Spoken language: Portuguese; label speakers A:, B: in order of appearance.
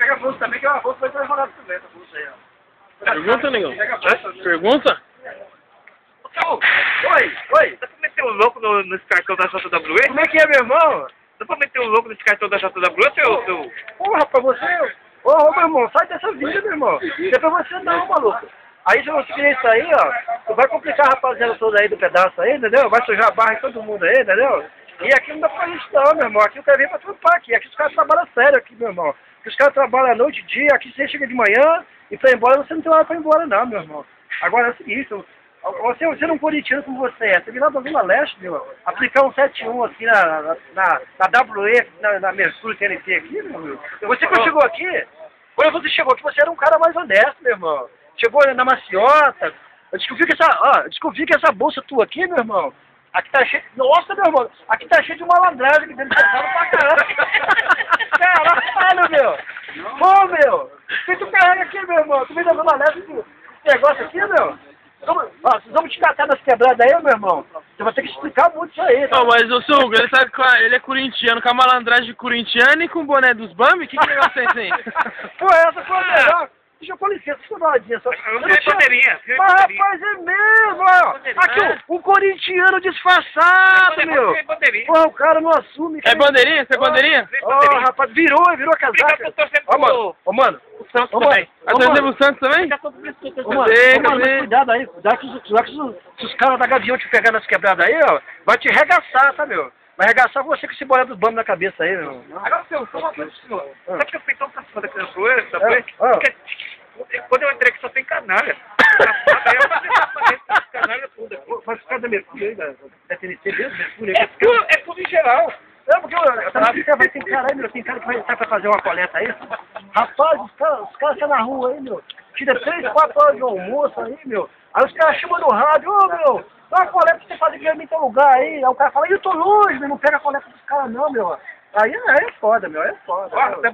A: Pega a bolsa também, que a bolsa vai estar jogada também, essa bolsa aí, ó.
B: Pergunta, negão? Pergunta?
A: Oi.
C: Dá pra meter um louco nesse cartão da JWE?
A: Como é que é, meu irmão?
C: Dá pra meter um louco nesse cartão da JWE, seu...
A: Porra, rapaz, você... Ô, meu irmão, sai dessa vida, meu irmão. Isso é pra você não, maluco. Aí se você querer isso aí, ó, tu vai complicar a rapaziada toda aí do pedaço aí, entendeu? Vai sujar a barra de todo mundo aí, entendeu? E aqui não dá pra gente não, meu irmão. Aqui o cara vem pra trampar aqui. Aqui os caras trabalham sério aqui, meu irmão. Aqui os caras trabalham à noite e dia. Aqui você chega de manhã e pra ir embora, você não tem hora pra ir embora não, meu irmão. Agora é o seguinte, você não corintiano como você é. Você vem lá da Zona Leste, meu, aplicar um 7-1 aqui na WE, na Mercúrio TNT aqui, meu irmão. Você que chegou aqui, quando você chegou aqui, você era um cara mais honesto, meu irmão. Chegou na maciota. Eu descobri que essa bolsa tua aqui, meu irmão, aqui tá cheio... Nossa, meu irmão, aqui tá cheio de malandragem aqui dentro, pesado pra caramba. Caralho, meu. Pô, meu. O que tu carrega aqui, meu irmão? Tu vem da Zona Leste esse negócio aqui, meu? Vamos te catar nas quebradas aí, meu irmão. Você vai ter que explicar muito isso aí. Tá?
B: Não, mas o Sugo, ele sabe que ele é corintiano, com a malandragem corintiana e com o boné dos Bambi? Que negócio é esse aí?
A: Pô, essa foi a melhor. Deixa eu com licença, deixa eu dar uma dica só.
C: Eu não tenho bandeirinha.
A: Mas, rapaz, é mesmo, ó. Aqui, um corintiano disfarçado, meu. Pô, o cara não assume.
B: É bandeirinha? Você é bandeirinha?
A: Ó, rapaz, virou a casaca. Ó, mano.
C: O Santos também.
B: A torcida do Santos também?
A: Ô, mano, mas cuidado aí. Cuidado que se os caras da Gavião te pegar nas quebradas aí, ó, vai te arregaçar, tá, meu? Vai arregaçar você com esse boné dos bambos na cabeça aí, meu.
C: Agora, senhor, só uma coisa, senhor. Sabe que eu fui tão caçada aqui na sua, sabe? Porque quando eu entrei aqui só tem canalha. Aí eu canalha tudo.
A: Mas os caras da Mercúrio aí, da TNT mesmo, Mercúrio
C: aí. É tudo em geral.
A: É, porque vai ter cara aí, meu, tem cara que vai estar pra fazer uma coleta aí. Rapaz, os caras estão na rua aí, meu. Tira 3, 4 horas de almoço aí, meu. Aí os caras chamam no rádio, ô, meu, dá uma coleta pra você fazer aqui em tal lugar aí. Aí o cara fala, eu tô longe, meu, não pega a coleta dos caras não, meu. Aí é foda, meu, é foda.